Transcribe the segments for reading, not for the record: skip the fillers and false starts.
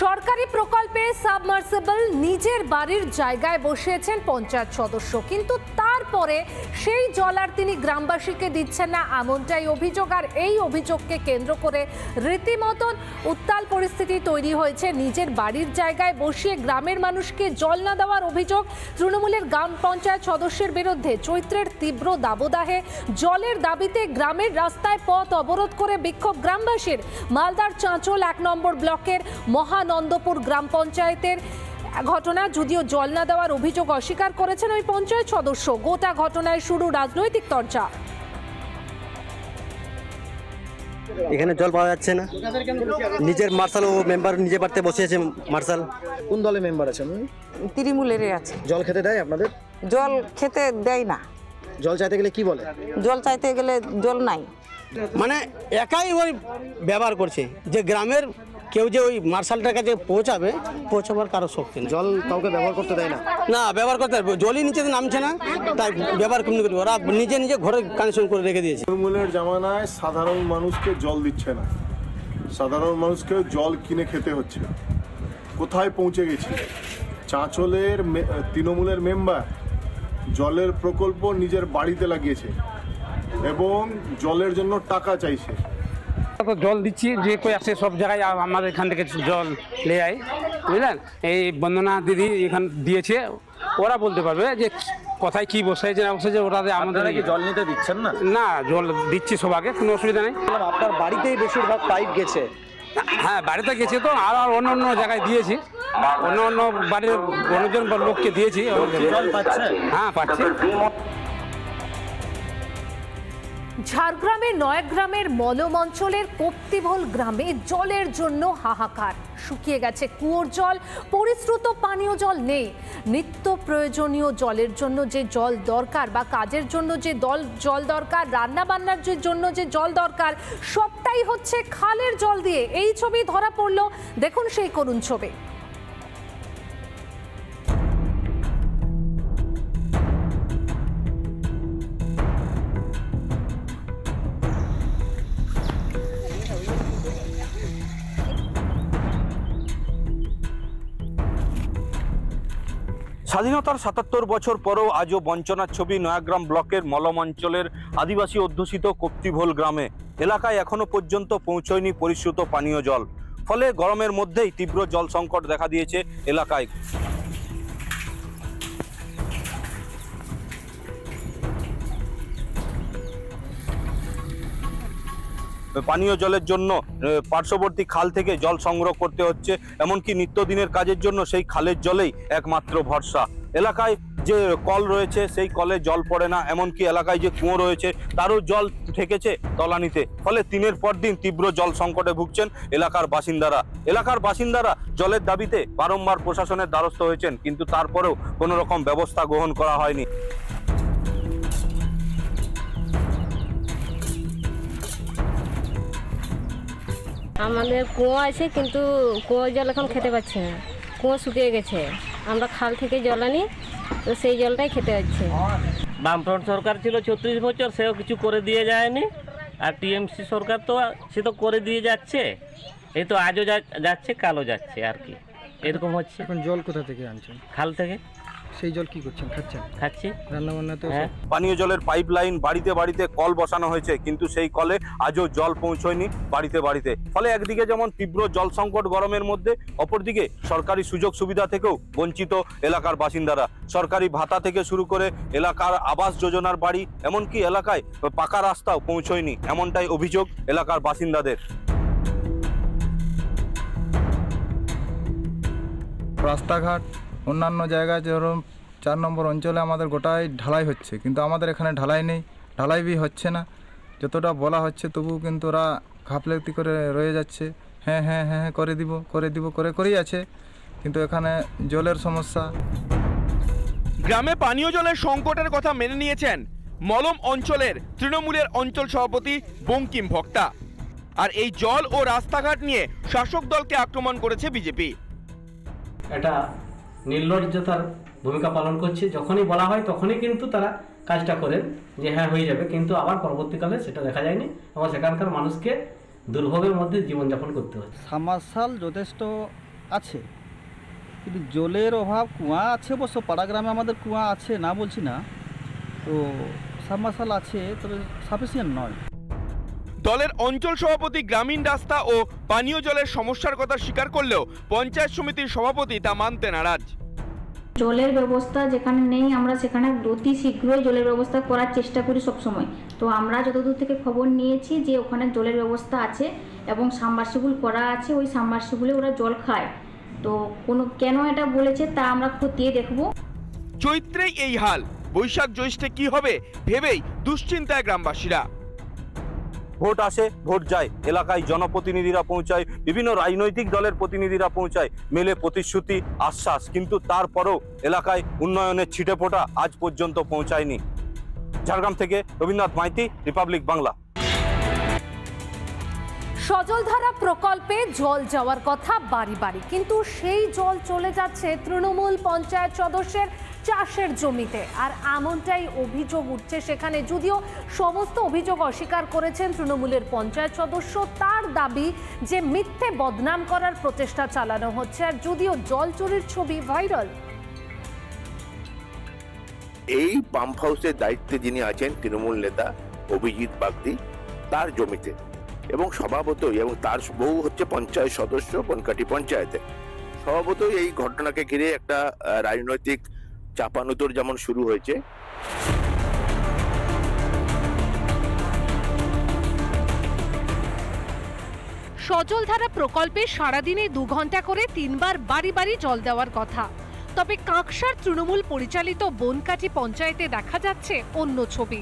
সরকারি প্রকল্পে সাবমার্সিবল নিজের বাড়ির জায়গায় বসিয়েছেন পঞ্চায়েত সদস্য, কিন্তু তারপরে সেই জল আর তিনি গ্রামবাসীকে দিচ্ছেন না, এমনটাই অভিযোগ। আর এই অভিযোগকে কেন্দ্র করে রীতিমতন উত্তাল পরিস্থিতি তৈরি হয়েছে। নিজের বাড়ির জায়গায় বসিয়ে গ্রামের মানুষকে জল না দেওয়ার অভিযোগ তৃণমূলের গ্রাম পঞ্চায়েত সদস্যের বিরুদ্ধে। চৈত্রের তীব্র দাবদাহে জলের দাবিতে গ্রামের রাস্তায় পথ অবরোধ করে বিক্ষোভ গ্রামবাসীর। মালদার চাঁচল 1 নম্বর ব্লকের মহানন্দপুর গ্রাম পঞ্চায়েতের ঘটনা, যদিও জল না দেওয়ার অভিযোগ অস্বীকার করেছেন ওই পঞ্চায়েত সদস্য। গোটা ঘটনায় শুরু রাজনৈতিক চর্চা। এখানে জল পাওয়া যাচ্ছে না, নিজের মার্শাল ও মেম্বার নিজে বাড়তে বসেছে। মার্শাল কোন দলে মেম্বার আছেন? তৃণমূলের আছে। জল খেতে দেয় আপনাদের? জল খেতে দেয় না। জল চাইতে গেলে কি বলে? জল চাইতে গেলে জল নাই। মানে একাই ওই ব্যবহার করছে, যে গ্রামের কেউ যে ওই মার্শালটার কাছে পৌঁছাবার কারো শক্তি নেই। জল কাউকে ব্যবহার করতে দেয় না? না, ব্যবহার করতে জলই নিচে নামছে না, তাই ব্যবহার কেমনি করবে? ওরা নিজে নিজে ঘরে কানেকশন করে রেখে দিয়েছে। তৃণমূলের জামানায় সাধারণ মানুষকে জল দিচ্ছে না, সাধারণ মানুষকে জল কিনে খেতে হচ্ছে। কোথায় পৌঁছে গেছি? চাঁচলের তৃণমূলের মেম্বার জলের প্রকল্প নিজের বাড়িতে লাগিয়েছে এবং জলের জন্য টাকা চাইছে। জল দিচ্ছি, যে কই আসে সব জায়গায় আমাদের এখান থেকে জল নিয়ে যায়, বুঝলেন? এই বন্দনা দিদি এখান দিয়েছে, ওরা বলতে পারবে যে কোথায় কি বসাইছে না বসাইছে। ওরা আমাদের জল নিতে দিচ্ছেন না? না, জল দিচ্ছি সবাইকে, কোনো অসুবিধা নেই। আপনার বাড়িতেই বেশিরভাগ পাইপ গেছে? হ্যাঁ, বাড়িতে গেছে তো, আর অন্য অন্য জায়গায় দিয়েছি, অন্য অন্য বাড়ির অন্যজন লোককে দিয়েছি। জল পাচ্ছে? হ্যাঁ, পাচ্ছে। ঝাড়গ্রামের নয়াগ্রামের মলম অঞ্চলের কপ্তিভোল গ্রামে জলের জন্য হাহাকার। শুকিয়ে গেছে কুয়োর জল, পরিশ্রুত পানীয় জল নেই। নিত্য প্রয়োজনীয় জলের জন্য যে জল দরকার বা কাজের জন্য যে জল দরকার, রান্না বান্নার জন্য যে জল দরকার, সবটাই হচ্ছে খালের জল দিয়ে। এই ছবি ধরা পড়ল, দেখুন সেই করুণ ছবি। স্বাধীনতার ৭৭ বছর পরেও আজও বঞ্চনার ছবি নয়াগ্রাম ব্লকের মলম অঞ্চলের আদিবাসী অধ্যুষিত কপ্তিভোল গ্রামে। এলাকায় এখনো পর্যন্ত পৌঁছয়নি পরিশ্রুত পানীয় জল, ফলে গরমের মধ্যেই তীব্র জল সংকট দেখা দিয়েছে এলাকায়। পানীয় জলের জন্য পার্শ্ববর্তী খাল থেকে জল সংগ্রহ করতে হচ্ছে, এমনকি নিত্যদিনের কাজের জন্য সেই খালের জলেই একমাত্র ভরসা। এলাকায় যে কল রয়েছে সেই কলে জল পড়ে না, এমনকি এলাকায় যে কুয়ো রয়েছে তারও জল ঠেকেছে তলানিতে। ফলে দিনের পর দিন তীব্র জল সংকটে ভুগছেন এলাকার বাসিন্দারা জলের দাবিতে বারংবার প্রশাসনের দ্বারস্থ হয়েছেন, কিন্তু তারপরেও কোনো রকম ব্যবস্থা গ্রহণ করা হয়নি। আমাদের কুয়ো আছে, কিন্তু কুয়োর জল এখন খেতে পাচ্ছি না, কুয়ো শুকিয়ে গেছে। আমরা খাল থেকে জল আনি, তো সেই জলটাই খেতে হচ্ছে। বামফ্রন্ট সরকার ছিল ৩৬ বছর, সেও কিছু করে দিয়ে যায়নি। আর টিএমসি সরকার তো সে তো করে দিয়ে যাচ্ছে, এই তো আজও যাচ্ছে কালও যাচ্ছে, আর কি এরকম হচ্ছে। এখন জল কোথা থেকে আনছেন? খাল থেকে। সেই জল কি করছেন? খাচ্ছি। রান্নাবান্নাতে? হ্যাঁ, পানীয় জলের পাইপ লাইন বাড়িতে বাড়িতে কল বসানো হয়েছে, কিন্তু সেই কলে আজও জল পৌঁছয়নি বাড়িতে বাড়িতে। ফলে একদিকে যেমন তীব্র জল সংকট গরমের মধ্যে, অপরদিকে সরকারি সুযোগ সুবিধা থেকেও বঞ্চিত এলাকার বাসিন্দারা। সরকারি ভাতা থেকে শুরু করে এলাকার আবাস যোজনার বাড়ি, এমনকি এলাকায় পাকা রাস্তাও পৌঁছয়নি, এমনটাই অভিযোগ এলাকার বাসিন্দাদের। রাস্তাঘাট অন্যান্য জায়গায় যেরকম ৪ নম্বর অঞ্চলে আমাদের গোটাই ঢালাই হচ্ছে, কিন্তু আমাদের এখানে ঢালাই নেই, ঢালাই বি হচ্ছে না। যতটা বলা হচ্ছে তবুও কিন্তু ওরা ঘাপলেতি করে রয়ে যাচ্ছে। হ্যাঁ হ্যাঁ হ্যাঁ হ্যাঁ করে দিব করেই আছে, কিন্তু এখানে জলের সমস্যা। গ্রামে পানীয় জলের সংকটের কথা মেনে নিয়েছেন মলম অঞ্চলের তৃণমূলের অঞ্চল সভাপতি বঙ্কিম ভক্তা। আর এই জল ও রাস্তাঘাট নিয়ে শাসক দলকে আক্রমণ করেছে বিজেপি। এটা নির্লজ্জতার ভূমিকা পালন করছে। যখনই বলা হয় তখনই কিন্তু তারা কাজটা করেন যে হ্যাঁ হয়ে যাবে, কিন্তু আবার পরবর্তীকালে সেটা দেখা যায়নি এবং সেখানকার মানুষকে দুর্ভোগের মধ্যে জীবনযাপন করতে হচ্ছে। সাবমার্শাল যথেষ্ট আছে, কিন্তু জলের অভাব। কুয়া আছে অবশ্য, পাড়া গ্রামে আমাদের কুয়া আছে, না বলছি না, তো সাবমার্শাল আছে, তবে সাফিসিয়েন্ট নয়। দলের অঞ্চল সভাপতি গ্রামীণ রাস্তা ও পানীয় জলের সমস্যার কথা স্বীকার করলেও পঞ্চায়েত সমিতির সভাপতি তা মানতে নারাজ। জলের ব্যবস্থা যেখানে নেই আমরা সেখানে অতি শীঘ্রই জলের ব্যবস্থা করার চেষ্টা করি সবসময়। তো আমরা যতদূর থেকে খবর নিয়েছি যে ওখানে জলের ব্যবস্থা আছে এবং সাবমার্সিবল করা আছে, ওই সাবমার্সিবলে ওরা জল খায়। তো কেন এটা বলেছে তা আমরা খতিয়ে দেখব। চৈত্রেই এই হাল, বৈশাখ জ্যৈষ্ঠে কি হবে ভেবেই দুশ্চিন্তায় গ্রামবাসীরা। ভোট আসে, ভোট যায়, এলাকায় জনপ্রতিনিধিরা পৌঁছায়, বিভিন্ন রাজনৈতিক দলের প্রতিনিধিরা পৌঁছায়, মেলে প্রতিশ্রুতি, আশ্বাস, কিন্তু তারপরও এলাকায় উন্নয়নের ছিটেফোঁটা আজ পর্যন্ত পৌঁছায়নি। ঝাড়গ্রাম থেকে রবীন্দ্রনাথ মাইতি, রিপাবলিক বাংলা। সজলধারা প্রকল্পে জল যাওয়ার কথা বাড়ি বাড়ি, কিন্তু সেই জল চলে যাচ্ছে তৃণমূল পঞ্চায়েত সদস্যের চাষের জমিতে। আর এমনটাই অভিযোগ উঠছে সেখানে। যদিও সমস্ত অভিযোগ অস্বীকার করেছেন তৃণমূলের পঞ্চায়েত সদস্য, তার দাবি যে মিথ্যে বদনাম করার প্রচেষ্টা চালানো হচ্ছে। আর যদিও জল চুরির ছবি ভাইরাল। এই পাম্প হাউসের দায়িত্বে যিনি আছেন তৃণমূল নেতা অভিজিৎ বাগদি, তার জমিতে, এবং স্বভাবতই, এবং তার বউ হচ্ছে পঞ্চায়েত সদস্য বনকাটি পঞ্চায়েতে। স্বভাবতই এই ঘটনাকে ঘিরে একটা রাজনৈতিক চাপানুতোর যেমন শুরু হয়েছে। সজলধারা প্রকল্পে সারাদিনে 2 ঘন্টা করে 3 বার বাড়ি বাড়ি জল দেওয়ার কথা। তবে কাঁকসার তৃণমূল পরিচালিত বনকাটি পঞ্চায়েতে দেখা যাচ্ছে অন্য ছবি।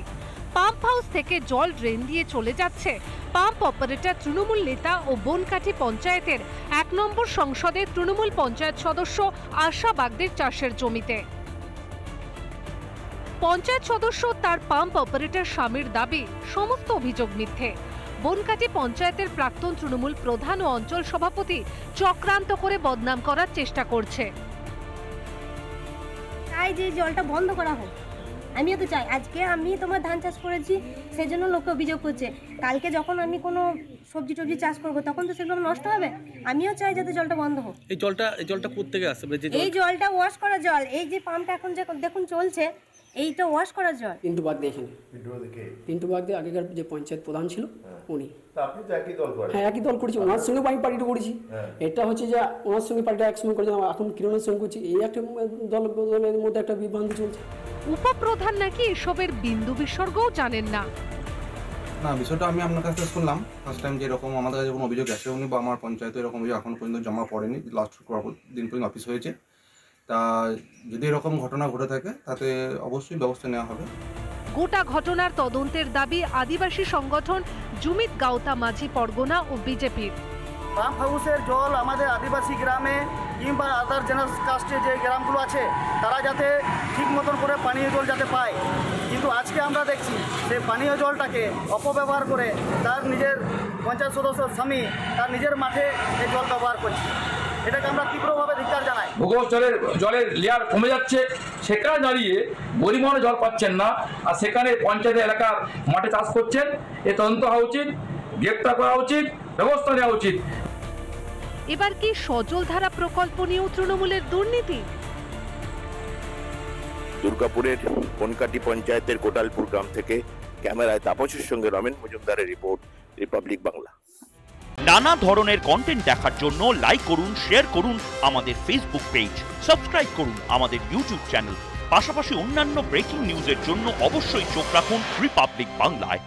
পাম্প হাউস থেকে জল ড্রেন দিয়ে চলে যাচ্ছে পাম্প অপারেটর তৃণমূল নেতা ও বনকাটি পঞ্চায়েতের 1 নম্বর সংসদের তৃণমূল পঞ্চায়েত সদস্য আশা বাগদির চাষের জমিতে। পঞ্চায়েত সদস্য তার পাম্প অপারেটর স্বামীর দাবি সমস্ত অভিযোগ মিথ্যে। বনকাটি পঞ্চায়েতের প্রাক্তন তৃণমূল প্রধান ও অঞ্চল সভাপতি চক্রান্ত করে বদনাম করার চেষ্টা করছে। চাই যে জলটা বন্ধ করা হোক, আমিও তো চাই। আজকে আমি তোমার ধান চাষ করেছি, সেজন্য লোকে অভিযোগ করছে। কালকে যখন আমি কোনো সবজি টবজি চাষ করবো তখন তো সেগুলো নষ্ট হবে। আমিও চাই যাতে জলটা বন্ধ হোক। এই জলটা কোত্থেকে আসে? এই জলটা ওয়াশ করা জল। এই যে পাম্পটা এখন যে দেখুন চলছে, এইটা ওয়াশ করা জল। পিন্টু বাগদি, এখানে পিন্টু বাগদি আগেকার যে পঞ্চায়েত প্রধান ছিল উনি। আপনি তো একই দল করেন? হ্যাঁ, একই দল করেছি, ওনার সঙ্গে আমি পার্টিটা করেছি। এটা হচ্ছে যে ওনার সঙ্গে পার্টিটা একসঙ্গে করেছি, এখন কিরণের সঙ্গে করছি। এই একটা দলের মধ্যে একটা বিভ্রান্তি চলছে। উপপ্রধান নাকি এসবের বিন্দু বিসর্গও জানেন না। না, বিষয়টা আমি আপনার কাছে শুনলাম ফার্স্ট টাইম, যেরকম আমাদের কাছে কোনো অভিযোগ আসে উনি বা আমার পঞ্চায়েতে এরকম অভিযোগ এখনো পর্যন্ত জমা পড়েনি। লাস্ট দিন পর্যন্ত অফিস হয়েছে। তা যদি এরকম ঘটনা ঘটে থাকে তাতে অবশ্যই ব্যবস্থা নেওয়া হবে। গোটা ঘটনার তদন্তের দাবি আদিবাসী সংগঠন জুমিত গাওতা মাঝি পরগনা ও বিজেপির। পাম্প হাউসের জল আমাদের আদিবাসী গ্রামে কিংবা আদার জেনারেল কাস্টে যে গ্রামগুলো আছে তারা যাতে ঠিক মতন করে পানীয় জল যাতে পায়, কিন্তু আজকে আমরা দেখছি যে পানীয় জলটাকে অপব্যবহার করে তার নিজের পঞ্চায়েত সদস্য স্বামী তার নিজের মাঠে এই জল ব্যবহার করছে। এটাকে আমরা তীব্রভাবে ধিক্কার জানাই। জলের লেয়ার কমে যাচ্ছে, সেখানে দাঁড়িয়ে গরিবরা জল পাচ্ছেন না, আর সেখানে পঞ্চায়েত এলাকার মাঠে চাষ করছেন। এ তদন্ত হওয়া উচিত, গ্রেপ্তার করা উচিত, ব্যবস্থা নেওয়া উচিত। এবার কি সজলধারা প্রকল্প নিয়েও তৃণমূলের দুর্নীতি? দুর্গাপুরের বনকাটি পঞ্চায়েতের কোটালপুর গ্রাম থেকে ক্যামেরায় তাপসের সঙ্গে রমেন মজুমদারের রিপোর্ট, রিপাবলিক বাংলা। নানা ধরনের কন্টেন্ট দেখার জন্য লাইক করুন, শেয়ার করুন আমাদের ফেসবুক পেজ, সাবস্ক্রাইব করুন আমাদের ইউটিউব চ্যানেল। পাশাপাশি অন্যান্য ব্রেকিং নিউজের জন্য অবশ্যই চোখ রাখুন রিপাবলিক বাংলায়।